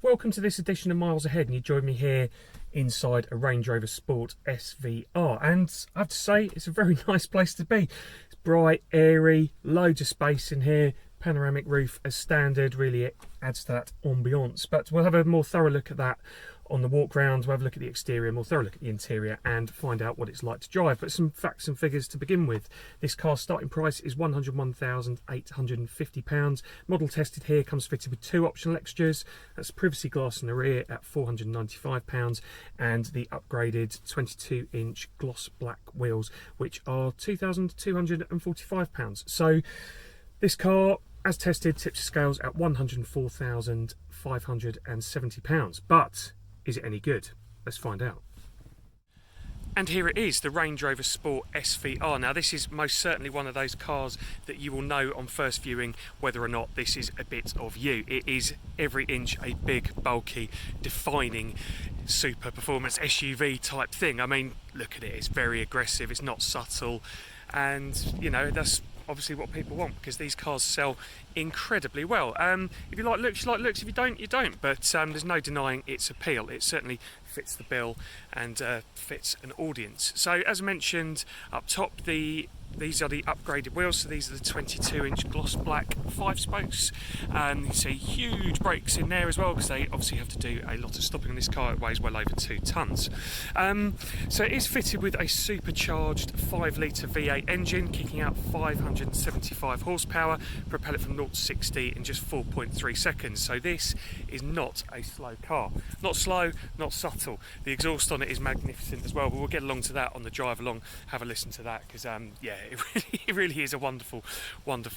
Welcome to this edition of Miles Ahead, and you join me here inside a Range Rover Sport SVR, and I have to say it's a very nice place to be. It's bright, airy, loads of space in here, panoramic roof as standard, really it adds to that ambiance. But we'll have a more thorough look at that on the walk round. We'll have a look at the exterior, more thorough look at the interior, and find out what it's like to drive. But some facts and figures to begin with. This car's starting price is £101,850. Model tested here, comes fitted with two optional extras. That's privacy glass in the rear at £495, and the upgraded 22-inch gloss black wheels, which are £2,245. So this car, as tested, tips the scales at £104,570. But is it any good? Let's find out. And here it is, the Range Rover Sport SVR. Now this is most certainly one of those cars that you will know on first viewing whether or not this is a bit of you. It is every inch a big, bulky, defining super performance SUV type thing. I mean, look at it, it's very aggressive, it's not subtle, and you know, that's obviously what people want, because these cars sell incredibly well. If you like looks, you like looks. If you don't, you don't. But there's no denying its appeal. It certainly fits the bill and fits an audience. So as I mentioned up top, these are the upgraded wheels. So these are the 22-inch gloss black 5-spokes. You can see huge brakes in there as well, because they obviously have to do a lot of stopping on this car. It weighs well over 2 tonnes. So it is fitted with a supercharged 5-litre V8 engine, kicking out 575 horsepower, propel it from 0 to 60 in just 4.3 seconds. So this is not a slow car. Not slow, not subtle. The exhaust on it is magnificent as well, but we'll get along to that on the drive along, have a listen to that, because yeah, it really is a wonderful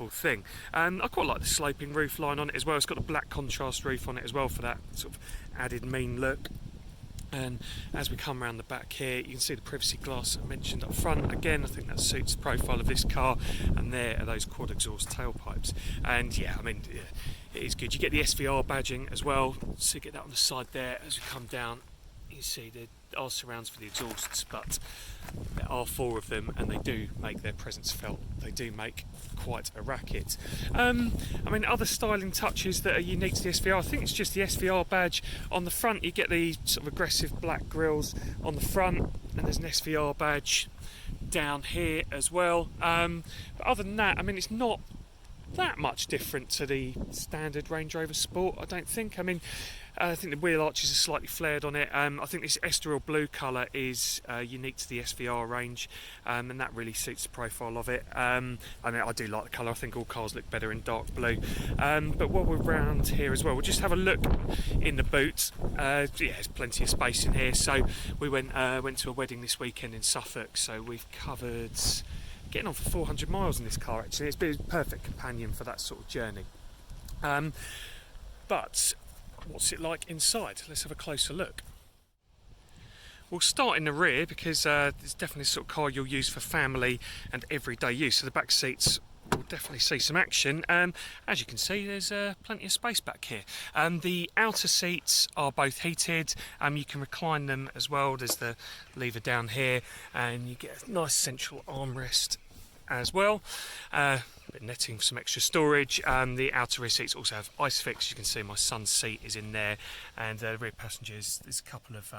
thing. I quite like the sloping roof line on it as well. It's got a black contrast roof on it as well for that sort of added mean look. And as we come around the back here, you can see the privacy glass I mentioned up front. Again, I think that suits the profile of this car. And there are those quad exhaust tailpipes. And yeah, I mean, it is good. You get the SVR badging as well, so you get that on the side there. As we come down, you see there are surrounds for the exhausts, but there are 4 of them, and they do make their presence felt. They do make quite a racket. I mean, other styling touches that are unique to the SVR, I think it's just the SVR badge on the front. You get the sort of aggressive black grills on the front, and there's an SVR badge down here as well. But other than that, I mean, it's not that much different to the standard Range Rover Sport, I don't think. I mean, I think the wheel arches are slightly flared on it. I think this Estoril blue colour is unique to the SVR range, and that really suits the profile of it. I mean, I do like the colour. I think all cars look better in dark blue. But while we're around here as well, we'll just have a look in the boot. Yeah, there's plenty of space in here. So we went to a wedding this weekend in Suffolk, so we've covered getting on for 400 miles in this car. Actually, it's been a perfect companion for that sort of journey. But what's it like inside? Let's have a closer look. We'll start in the rear, because it's definitely the sort of car you'll use for family and everyday use. So the back seats will definitely see some action. As you can see, there's plenty of space back here. The outer seats are both heated. You can recline them as well. There's the lever down here, and you get a nice central armrest as well. A bit of netting for some extra storage. The outer rear seats also have ISOFIX. You can see my son's seat is in there, and the rear passengers, there's a couple of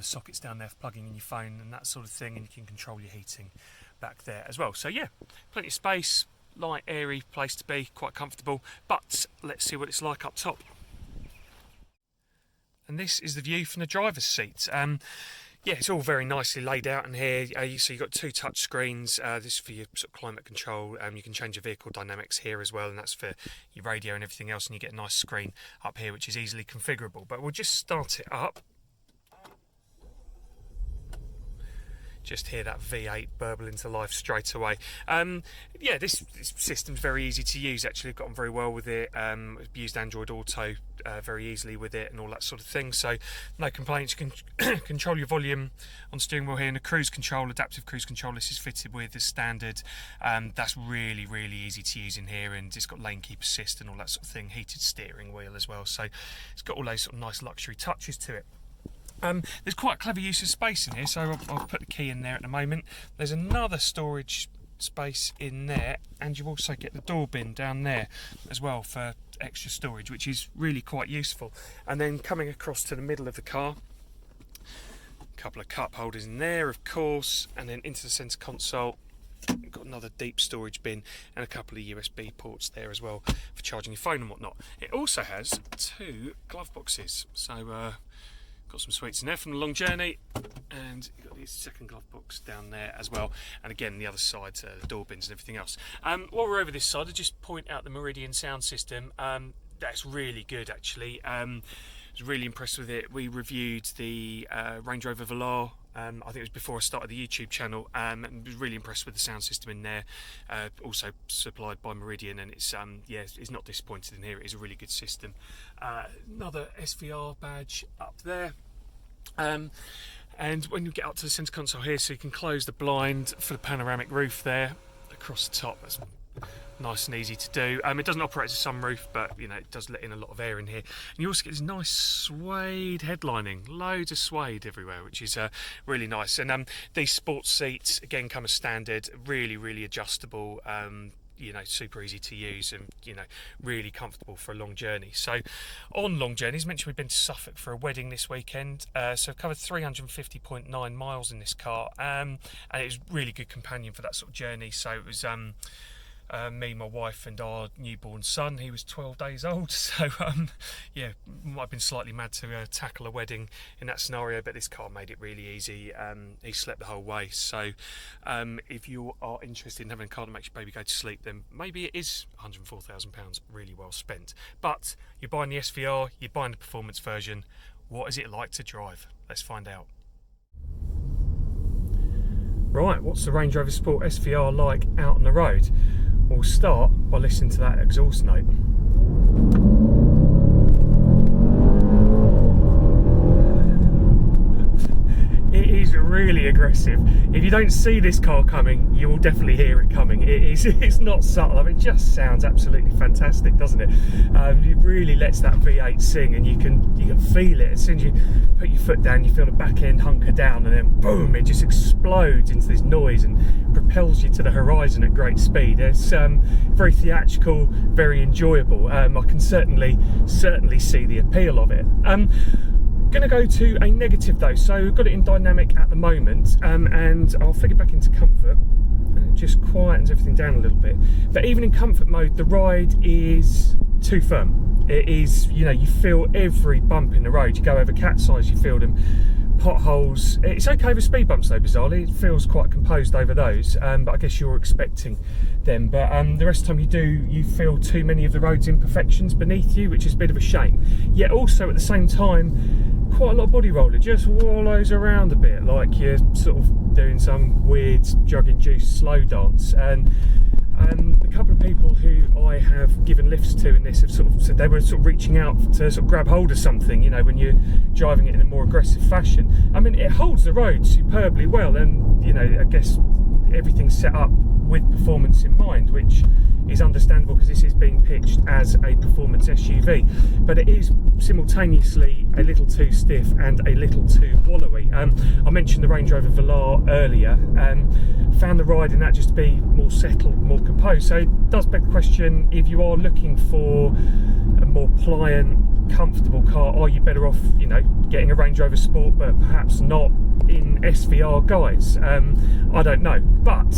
sockets down there for plugging in your phone and that sort of thing, and you can control your heating back there as well. So yeah, plenty of space, light, airy place to be, quite comfortable. But let's see what it's like up top. And this is the view from the driver's seat. Yeah, it's all very nicely laid out in here. So you've got 2 touch screens. This is for your sort of climate control. You can change your vehicle dynamics here as well, and that's for your radio and everything else. And you get a nice screen up here, which is easily configurable. But we'll just start it up. Just hear that V8 burble into life straight away. Yeah, this system's very easy to use. Actually, I've got on very well with it. I've used Android Auto very easily with it and all that sort of thing. So no complaints. You can control your volume on steering wheel here, and the cruise control, adaptive cruise control, this is fitted with as standard. That's really easy to use in here, and it's got lane keep assist and all that sort of thing. Heated steering wheel as well. So it's got all those sort of nice luxury touches to it. There's quite a clever use of space in here, so I'll put the key in there at the moment. There's another storage space in there, and you also get the door bin down there as well for extra storage, which is really quite useful. And then coming across to the middle of the car, a couple of cup holders in there, of course, and then into the centre console. Got another deep storage bin and a couple of USB ports there as well for charging your phone and whatnot. It also has 2 glove boxes, so got some sweets in there from the long journey, and you've got the second glove box down there as well, and again the other side, the door bins and everything else. While we're over this side, I'll just point out the Meridian sound system. That's really good actually. I was really impressed with it. We reviewed the Range Rover Velar, I think it was before I started the YouTube channel, and was really impressed with the sound system in there, also supplied by Meridian, and it's yeah, it's not disappointed in here. It is a really good system. Another SVR badge up there, and when you get up to the centre console here, so you can close the blind for the panoramic roof there across the top. That's nice and easy to do. It doesn't operate as a sunroof, but you know, it does let in a lot of air in here. And you also get this nice suede headlining, loads of suede everywhere, which is really nice. And these sports seats again come as standard, really adjustable. You know, super easy to use, and you know, really comfortable for a long journey. So on long journeys, mentioned we've been to Suffolk for a wedding this weekend, so I've covered 350.9 miles in this car, and it was a really good companion for that sort of journey. So it was me, my wife and our newborn son. He was 12 days old, so yeah, might have been slightly mad to tackle a wedding in that scenario, but this car made it really easy. He slept the whole way, so if you are interested in having a car that makes your baby go to sleep, then maybe it is £104,000 really well spent. But you're buying the SVR, you're buying the performance version. What is it like to drive? Let's find out. Right, what's the Range Rover Sport SVR like out on the road? We'll start by listening to that exhaust note. It is really aggressive. If you don't see this car coming, you will definitely hear it coming. It's not subtle. I mean, it just sounds absolutely fantastic, doesn't it? It really lets that V8 sing, and you can feel it as soon as you put your foot down. You feel the back end hunker down, and then boom, it just explodes into this noise and propels you to the horizon at great speed. It's very theatrical, very enjoyable. I can certainly see the appeal of it. Going to go to a negative though, so we've got it in dynamic at the moment, and I'll flick it back into comfort, and it just quietens everything down a little bit. But even in comfort mode, the ride is too firm. It is, you know, you feel every bump in the road. You go over cat's eyes, you feel them. Potholes, it's okay with speed bumps though, bizarrely. It feels quite composed over those, but I guess you're expecting them. But the rest of the time you do, you feel too many of the road's imperfections beneath you, which is a bit of a shame. Yet also at the same time, quite a lot of body roll. It just wallows around a bit like you're sort of doing some weird drug-induced slow dance. And a couple of people who I have given lifts to in this have sort of said they were sort of reaching out to sort of grab hold of something, you know, when you're driving it in a more aggressive fashion. I mean, it holds the road superbly well, and you know, I guess everything's set up with performance in mind, which is understandable because this is being pitched as a performance SUV, but it is simultaneously a little too stiff and a little too wallowy. I mentioned the Range Rover Velar earlier, found the ride in that just to be more settled, more composed. So it does beg the question, if you are looking for a more pliant, comfortable car, are you better off, you know, getting a Range Rover Sport but perhaps not in SVR guise? I don't know, but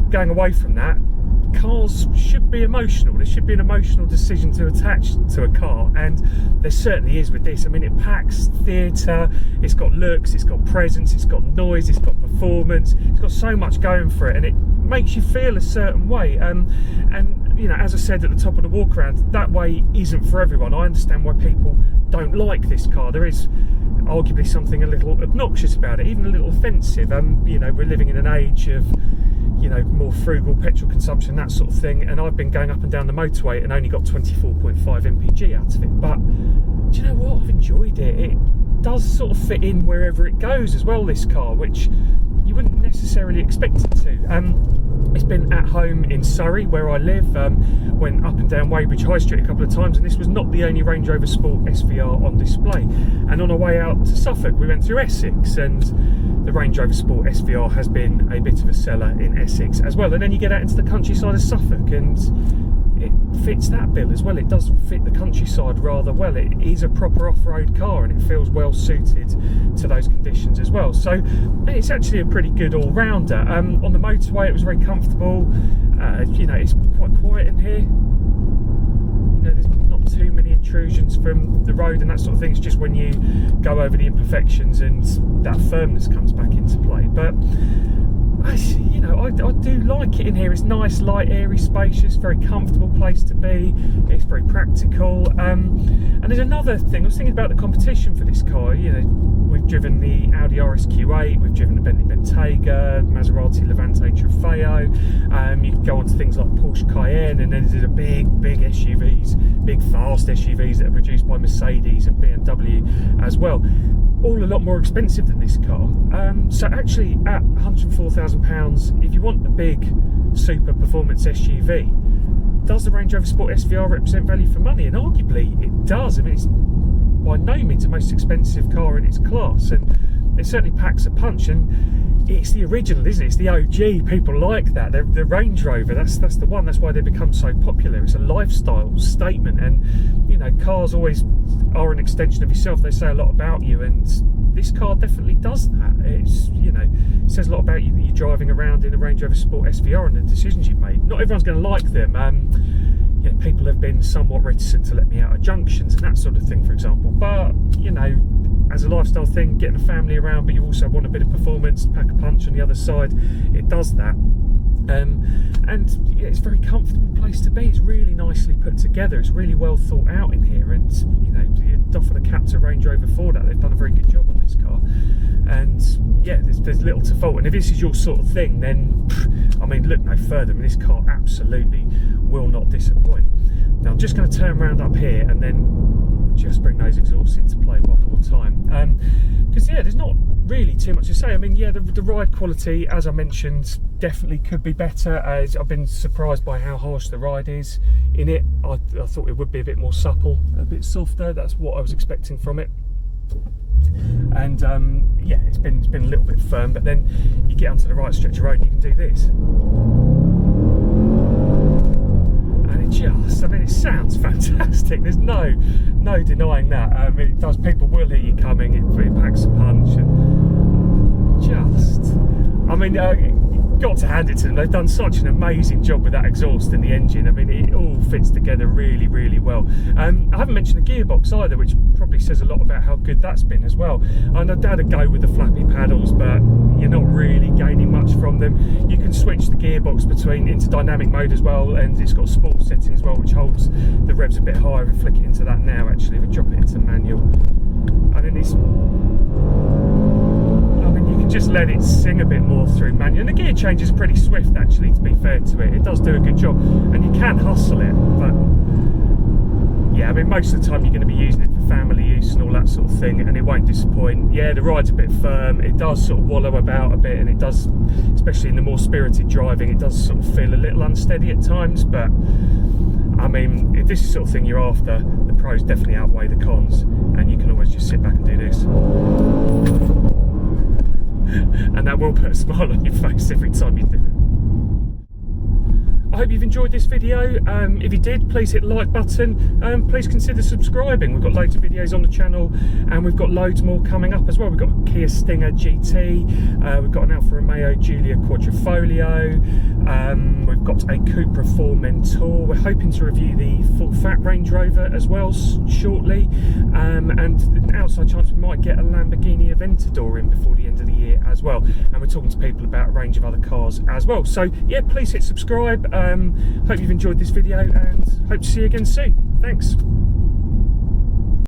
going away from that, cars should be emotional. There should be an emotional decision to attach to a car, and there certainly is with this. I mean, it packs theatre, it's got looks, it's got presence, it's got noise, it's got performance, it's got so much going for it, and it makes you feel a certain way. And you know, as I said at the top of the Walkaround, that way isn't for everyone. I understand why people don't like this car. There is arguably something a little obnoxious about it, even a little offensive. You know, we're living in an age of, you know, more frugal petrol consumption, that sort of thing, and I've been going up and down the motorway and only got 24.5 mpg out of it. But do you know what? I've enjoyed it. It does sort of fit in wherever it goes as well, this car, which you wouldn't necessarily expect it to. It's been at home in Surrey, where I live. Went up and down Weybridge High Street a couple of times, and this was not the only Range Rover Sport SVR on display. And on our way out to Suffolk, we went through Essex, and the Range Rover Sport SVR has been a bit of a seller in Essex as well. And then you get out into the countryside of Suffolk, and it fits that bill as well. It does fit the countryside rather well. It is a proper off-road car, and it feels well suited to those conditions as well. So it's actually a pretty good all-rounder. On the motorway, it was very comfortable. You know, it's quite quiet in here. You know, there's not too many intrusions from the road and that sort of thing. It's just when you go over the imperfections and that firmness comes back into play. But you know, I do like it in here. It's nice, light, airy, spacious, very comfortable place to be. It's very practical. And there's another thing. I was thinking about the competition for this car. You know, we've driven the Audi RSQ8, we've driven the Bentley Bentayga, Maserati Levante Trofeo. You can go on to things like Porsche Cayenne, and then there's a big SUVs, big fast SUVs that are produced by Mercedes and BMW as well. All a lot more expensive than this car. So actually, at £104,000, if you want a big super performance SUV, does the Range Rover Sport SVR represent value for money? And arguably it does. I mean, it's by no means the most expensive car in its class, and it certainly packs a punch. And it's the original, isn't it? It's the OG. People like that. The Range Rover, that's the one. That's why they become so popular. It's a lifestyle statement, and you know, cars always are an extension of yourself. They say a lot about you, and this car definitely does that. It's, you know, it says a lot about you that you're driving around in a Range Rover Sport SVR and the decisions you've made. Not everyone's going to like them. You know, people have been somewhat reticent to let me out of junctions and that sort of thing, for example. But you know, as a lifestyle thing, getting a family around, but you also want a bit of performance, pack a punch on the other side, it does that. And yeah, it's a very comfortable place to be. It's really nicely put together. It's really well thought out in here, and you know, you doff the cap to Range Rover for that. They've done a very good job on this car, and yeah, there's little to fault. And if this is your sort of thing, then I mean, look no further. I mean, this car absolutely will not disappoint. Now I'm just going to turn around up here and then just bring those exhausts into play one more time, because yeah, there's not really too much to say. I mean, yeah, the ride quality, as I mentioned, definitely could be better. As I've been surprised by how harsh the ride is in it. I thought it would be a bit more supple, a bit softer. That's what I was expecting from it. And yeah, it's been a little bit firm, but then you get onto the right stretch of road and you can do this. I mean, it sounds fantastic. There's no denying that. It does. People will hear you coming. It packs a punch, and I mean, got to hand it to them. They've done such an amazing job with that exhaust and the engine. I mean, it all fits together really, really well. I haven't mentioned the gearbox either, which probably says a lot about how good that's been as well. And I'd had a go with the flappy paddles, but you're not really gaining much from them. You can switch the gearbox into dynamic mode as well, and it's got sport setting as well, which holds the revs a bit higher. If we flick it into that now, actually, if we drop it into manual, and then it's, you can just let it sing a bit more through manual. And the gear change is pretty swift, actually, to be fair to it. It does do a good job, and you can hustle it, but yeah, I mean, most of the time you're going to be using it for family use and all that sort of thing, and it won't disappoint. Yeah, the ride's a bit firm, it does sort of wallow about a bit, and it does, especially in the more spirited driving, it does sort of feel a little unsteady at times. But I mean, if this is the sort of thing you're after, the pros definitely outweigh the cons, and you can always just sit back and do this. And that will put a smile on your face every time you do it. I hope you've enjoyed this video. If you did, please hit the like button. Please consider subscribing. We've got loads of videos on the channel, and we've got loads more coming up as well. We've got a Kia Stinger GT, we've got an Alfa Romeo Giulia Quadrifoglio, we've got a Cupra Formentor. We're hoping to review the full fat Range Rover as well shortly, and an outside chance we might get a Lamborghini Aventador in before the end of the year as well. And we're talking to people about a range of other cars as well. So yeah, please hit subscribe. Hope you've enjoyed this video, and hope to see you again soon. Thanks.